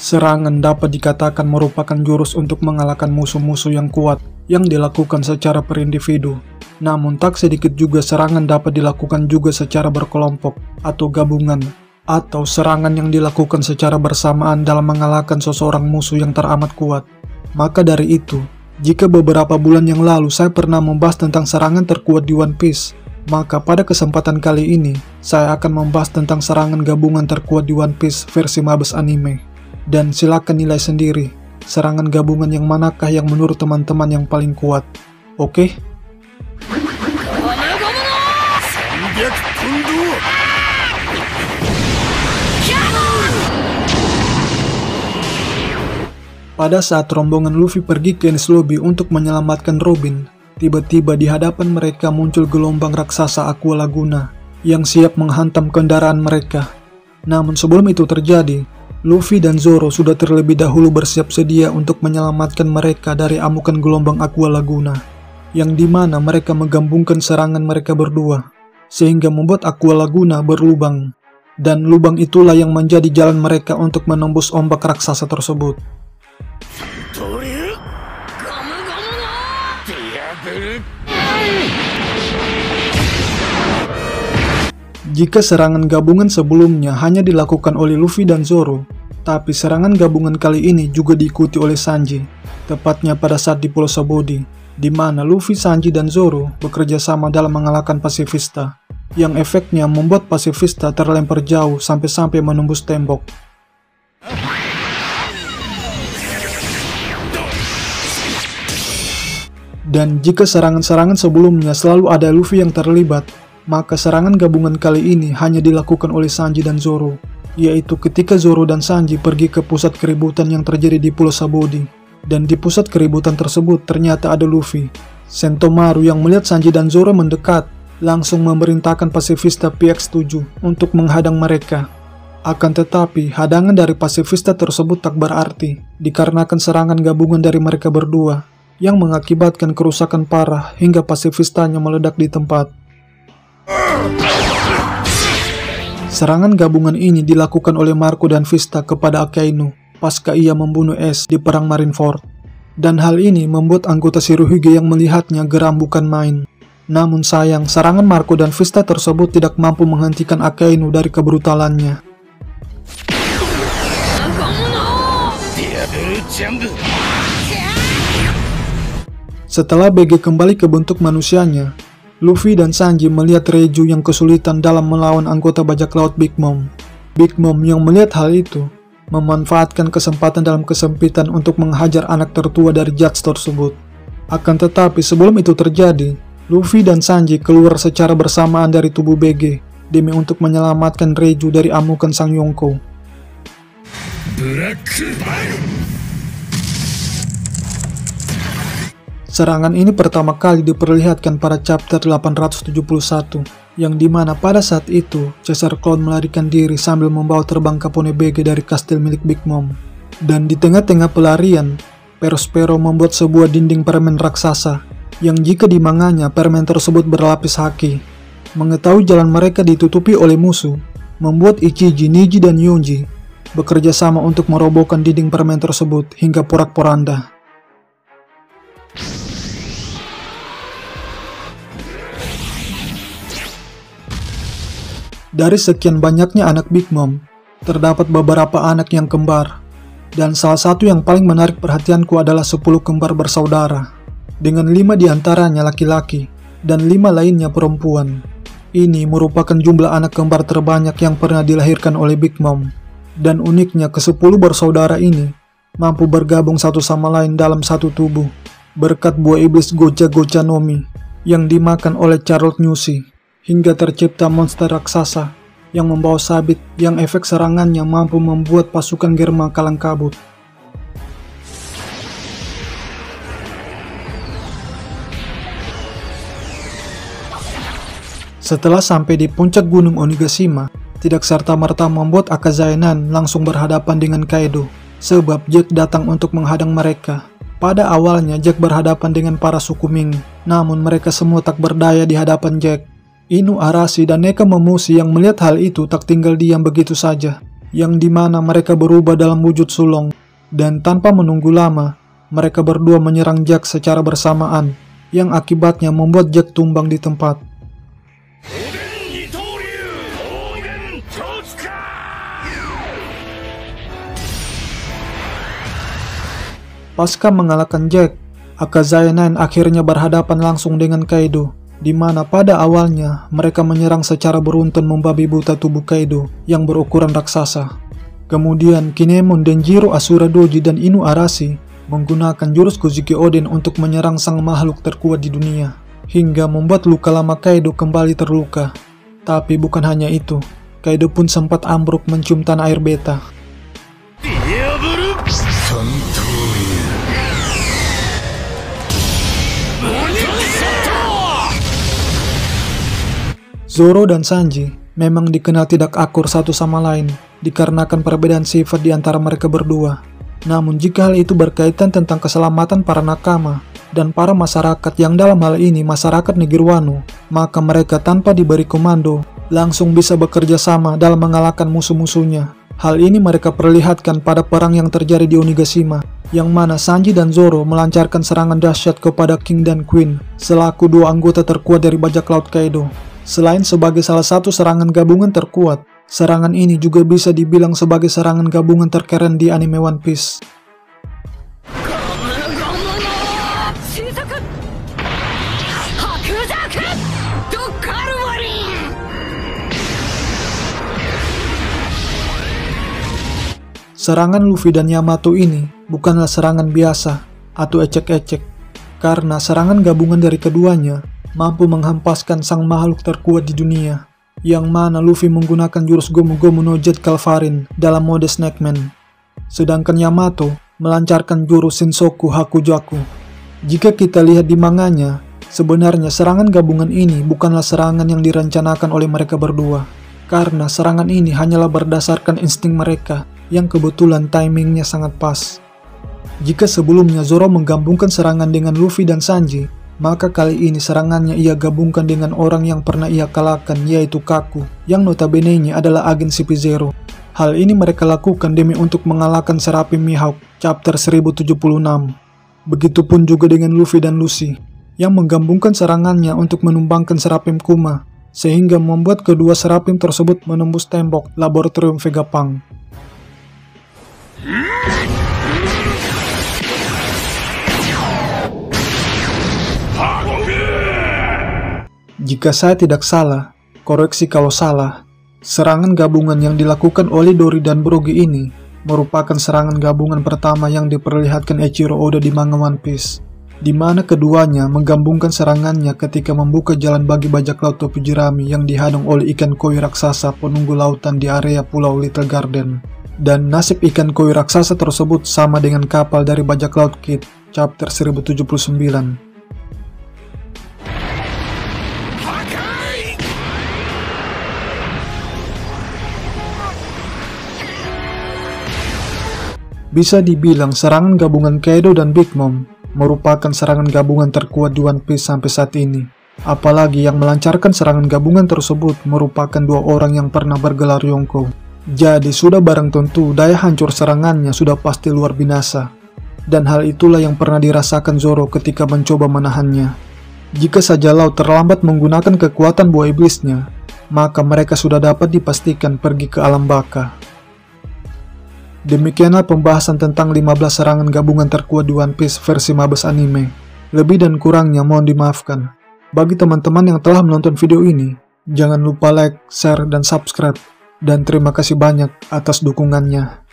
Serangan dapat dikatakan merupakan jurus untuk mengalahkan musuh-musuh yang kuat yang dilakukan secara per individu. Namun tak sedikit juga serangan dapat dilakukan juga secara berkelompok atau gabungan, atau serangan yang dilakukan secara bersamaan dalam mengalahkan seseorang musuh yang teramat kuat. Maka dari itu, jika beberapa bulan yang lalu saya pernah membahas tentang serangan terkuat di One Piece, maka pada kesempatan kali ini, saya akan membahas tentang serangan gabungan terkuat di One Piece versi Mabes Anime. Dan silakan nilai sendiri, serangan gabungan yang manakah yang menurut teman-teman yang paling kuat. Oke? Pada saat rombongan Luffy pergi ke Enies Lobby untuk menyelamatkan Robin, tiba-tiba di hadapan mereka muncul gelombang raksasa Aqua Laguna yang siap menghantam kendaraan mereka. Namun sebelum itu terjadi, Luffy dan Zoro sudah terlebih dahulu bersiap sedia untuk menyelamatkan mereka dari amukan gelombang Aqua Laguna, yang dimana mereka menggabungkan serangan mereka berdua, sehingga membuat Aqua Laguna berlubang, dan lubang itulah yang menjadi jalan mereka untuk menembus ombak raksasa tersebut. Jika serangan gabungan sebelumnya hanya dilakukan oleh Luffy dan Zoro, tapi serangan gabungan kali ini juga diikuti oleh Sanji, tepatnya pada saat di Pulau Sabaody, di mana Luffy, Sanji, dan Zoro bekerja sama dalam mengalahkan Pasifista, yang efeknya membuat Pasifista terlempar jauh sampai-sampai menembus tembok. Dan jika serangan-serangan sebelumnya selalu ada Luffy yang terlibat, maka serangan gabungan kali ini hanya dilakukan oleh Sanji dan Zoro, yaitu ketika Zoro dan Sanji pergi ke pusat keributan yang terjadi di Pulau Sabaody. Dan di pusat keributan tersebut ternyata ada Luffy. Sentomaru yang melihat Sanji dan Zoro mendekat, langsung memerintahkan Pasifista PX-7 untuk menghadang mereka. Akan tetapi, hadangan dari Pasifista tersebut tak berarti, dikarenakan serangan gabungan dari mereka berdua, yang mengakibatkan kerusakan parah hingga Pasifistanya meledak di tempat. Serangan gabungan ini dilakukan oleh Marco dan Vista kepada Akainu pasca ia membunuh Ace di perang Marineford. Dan hal ini membuat anggota Shirohige yang melihatnya geram bukan main. Namun sayang, serangan Marco dan Vista tersebut tidak mampu menghentikan Akainu dari kebrutalannya. Setelah BG kembali ke bentuk manusianya, Luffy dan Sanji melihat Reju yang kesulitan dalam melawan anggota bajak laut Big Mom. Big Mom yang melihat hal itu, memanfaatkan kesempatan dalam kesempitan untuk menghajar anak tertua dari Judge tersebut. Akan tetapi sebelum itu terjadi, Luffy dan Sanji keluar secara bersamaan dari tubuh BG, demi untuk menyelamatkan Reju dari amukan Sang Yonko. Serangan ini pertama kali diperlihatkan pada chapter 871, yang dimana pada saat itu Caesar Cloud melarikan diri sambil membawa terbang Capone BG dari kastil milik Big Mom. Dan di tengah-tengah pelarian, Perospero membuat sebuah dinding permen raksasa, yang jika dimanganya permen tersebut berlapis haki. Mengetahui jalan mereka ditutupi oleh musuh, membuat Ichiji, Niji, dan Yonji bekerja sama untuk merobohkan dinding permen tersebut hingga porak-poranda. Dari sekian banyaknya anak Big Mom, terdapat beberapa anak yang kembar. Dan salah satu yang paling menarik perhatianku adalah 10 kembar bersaudara, dengan 5 diantaranya laki-laki, dan 5 lainnya perempuan. Ini merupakan jumlah anak kembar terbanyak yang pernah dilahirkan oleh Big Mom. Dan uniknya ke-10 bersaudara ini, mampu bergabung satu sama lain dalam satu tubuh, berkat buah iblis Goja Goja Nomi, yang dimakan oleh Charlotte Newsy. Hingga tercipta monster raksasa yang membawa sabit yang efek serangannya mampu membuat pasukan Germa kalang kabut. Setelah sampai di puncak gunung Onigashima, tidak serta-merta membuat Akazaenan langsung berhadapan dengan Kaido, sebab Jack datang untuk menghadang mereka. Pada awalnya Jack berhadapan dengan para suku Ming, namun mereka semua tak berdaya di hadapan Jack. Inu Arashi dan Neka Momoshi yang melihat hal itu tak tinggal diam begitu saja. yang dimana mereka berubah dalam wujud sulong, dan tanpa menunggu lama, mereka berdua menyerang Jack secara bersamaan, yang akibatnya membuat Jack tumbang di tempat. Pasca mengalahkan Jack, Akazaya 9 akhirnya berhadapan langsung dengan Kaido, di mana pada awalnya mereka menyerang secara beruntun membabi buta tubuh Kaido yang berukuran raksasa. Kemudian Kinemon, Denjiro, Asura Doji, dan Inu Arashi menggunakan jurus Kozuki Oden untuk menyerang sang makhluk terkuat di dunia, hingga membuat luka lama Kaido kembali terluka. Tapi bukan hanya itu, Kaido pun sempat ambruk mencium tanah air beta. Zoro dan Sanji memang dikenal tidak akur satu sama lain dikarenakan perbedaan sifat di antara mereka berdua. Namun jika hal itu berkaitan tentang keselamatan para nakama dan para masyarakat yang dalam hal ini masyarakat negeri Wano, maka mereka tanpa diberi komando langsung bisa bekerja sama dalam mengalahkan musuh-musuhnya. Hal ini mereka perlihatkan pada perang yang terjadi di Onigashima, yang mana Sanji dan Zoro melancarkan serangan dahsyat kepada King dan Queen selaku dua anggota terkuat dari bajak laut Kaido. Selain sebagai salah satu serangan gabungan terkuat, serangan ini juga bisa dibilang sebagai serangan gabungan terkeren di anime One Piece. Serangan Luffy dan Yamato ini bukanlah serangan biasa atau ecek-ecek, karena serangan gabungan dari keduanya mampu menghempaskan sang makhluk terkuat di dunia, yang mana Luffy menggunakan jurus Gomu Gomu no Jet Calvarin dalam mode Snakeman, sedangkan Yamato melancarkan jurus Shinsoku Hakujaku. Jika kita lihat di manganya, sebenarnya serangan gabungan ini bukanlah serangan yang direncanakan oleh mereka berdua, karena serangan ini hanyalah berdasarkan insting mereka yang kebetulan timingnya sangat pas. Jika sebelumnya Zoro menggabungkan serangan dengan Luffy dan Sanji, maka kali ini serangannya ia gabungkan dengan orang yang pernah ia kalahkan, yaitu Kaku, yang notabene-nya adalah agen CP0. Hal ini mereka lakukan demi untuk mengalahkan Serapim Mihawk, chapter 1076. Begitupun juga dengan Luffy dan Lucy, yang menggabungkan serangannya untuk menumbangkan Serapim Kuma, sehingga membuat kedua Serapim tersebut menembus tembok laboratorium Vegapunk. Jika saya tidak salah, koreksi kalau salah, serangan gabungan yang dilakukan oleh Dori dan Brogy ini merupakan serangan gabungan pertama yang diperlihatkan Eiichiro Oda di manga One Piece, di mana keduanya menggabungkan serangannya ketika membuka jalan bagi bajak laut topi jerami yang dihadang oleh ikan koi raksasa penunggu lautan di area Pulau Little Garden. Dan nasib ikan koi raksasa tersebut sama dengan kapal dari bajak laut Kid, chapter 1079. Bisa dibilang serangan gabungan Kaido dan Big Mom merupakan serangan gabungan terkuat di One Piece sampai saat ini. Apalagi yang melancarkan serangan gabungan tersebut merupakan dua orang yang pernah bergelar Yonko. Jadi sudah barang tentu daya hancur serangannya sudah pasti luar binasa. Dan hal itulah yang pernah dirasakan Zoro ketika mencoba menahannya. Jika saja laut terlambat menggunakan kekuatan buah iblisnya, maka mereka sudah dapat dipastikan pergi ke alam baka. Demikianlah pembahasan tentang 15 serangan gabungan terkuat di One Piece versi Mabes Anime. Lebih dan kurangnya mohon dimaafkan. Bagi teman-teman yang telah menonton video ini, jangan lupa like, share, dan subscribe. Dan terima kasih banyak atas dukungannya.